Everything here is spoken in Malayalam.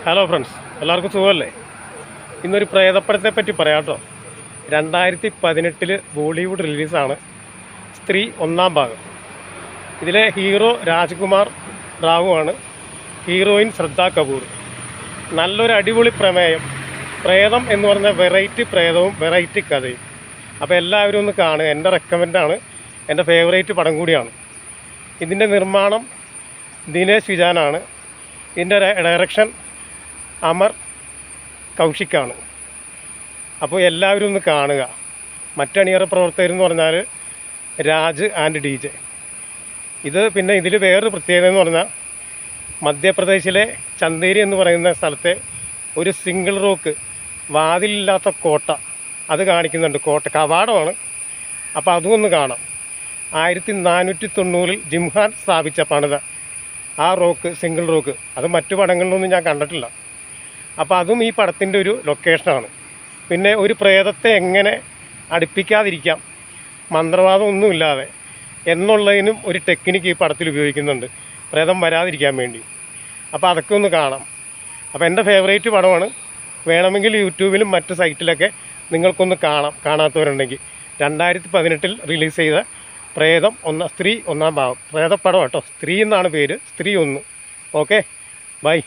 ഹലോ ഫ്രണ്ട്സ്, എല്ലാവർക്കും സുഖമല്ലേ? ഇന്നൊരു പ്രേതപ്പടത്തെ പറ്റി പറയാം കേട്ടോ. 2018 ബോളിവുഡ് റിലീസാണ് സ്ത്രീ ഒന്നാം ഭാഗം. ഇതിലെ ഹീറോ രാജ്കുമാർ റാവു ആണ്, ഹീറോയിൻ ശ്രദ്ധ കപൂർ. നല്ലൊരു അടിപൊളി പ്രമേയം, പ്രേതം എന്ന് പറഞ്ഞ വെറൈറ്റി പ്രേതവും വെറൈറ്റി കഥയും. അപ്പോൾ എല്ലാവരും ഒന്ന് കാണുക. എൻ്റെ റെക്കമെൻഡാണ്, എൻ്റെ ഫേവറേറ്റ് പടം കൂടിയാണ്. ഇതിൻ്റെ നിർമ്മാണം ദിനേശ് വിജാനാണ്. ഇതിൻ്റെ ഡയറക്ഷൻ അമർ കൗശിക്കാണ്. അപ്പോൾ എല്ലാവരും ഒന്ന് കാണുക. മറ്റണിയറ പ്രവർത്തകരെന്ന് പറഞ്ഞാൽ രാജ് ആൻഡ് DJ. പിന്നെ ഇതിൽ വേറൊരു പ്രത്യേകത എന്ന് പറഞ്ഞാൽ മധ്യപ്രദേശിലെ ചന്ദേരി എന്ന് പറയുന്ന സ്ഥലത്തെ ഒരു സിംഗിൾ റോക്ക്, വാതിലില്ലാത്ത കോട്ട, അത് കാണിക്കുന്നുണ്ട്. കോട്ട കവാടമാണ്. അപ്പോൾ അതും ഒന്ന് കാണാം. 1490 ജിംഹാൻ സ്ഥാപിച്ച പണിത ആ റോക്ക്, സിംഗിൾ റോക്ക്, അത് മറ്റു പടങ്ങളിലൊന്നും ഞാൻ കണ്ടിട്ടില്ല. അപ്പോൾ അതും ഈ പടത്തിൻ്റെ ഒരു ലൊക്കേഷനാണ്. പിന്നെ ഒരു പ്രേതത്തെ എങ്ങനെ അടുപ്പിക്കാതിരിക്കാം, മന്ത്രവാദം ഒന്നുമില്ലാതെ എന്നുള്ളതിനും ഒരു ടെക്നിക്ക് ഈ പടത്തിൽ ഉപയോഗിക്കുന്നുണ്ട്, പ്രേതം വരാതിരിക്കാൻ വേണ്ടി. അപ്പോൾ അതൊക്കെ ഒന്ന് കാണാം. അപ്പോൾ എൻ്റെ ഫേവറേറ്റ് പടമാണ്. വേണമെങ്കിൽ യൂട്യൂബിലും മറ്റ് സൈറ്റിലൊക്കെ നിങ്ങൾക്കൊന്ന് കാണാം, കാണാത്തവരുണ്ടെങ്കിൽ. 2018 റിലീസ് ചെയ്ത പ്രേതം സ്ത്രീ ഒന്നാം ഭാഗം. പ്രേതപ്പടം കേട്ടോ. സ്ത്രീ എന്നാണ് പേര്, സ്ത്രീ 1. Okay, by.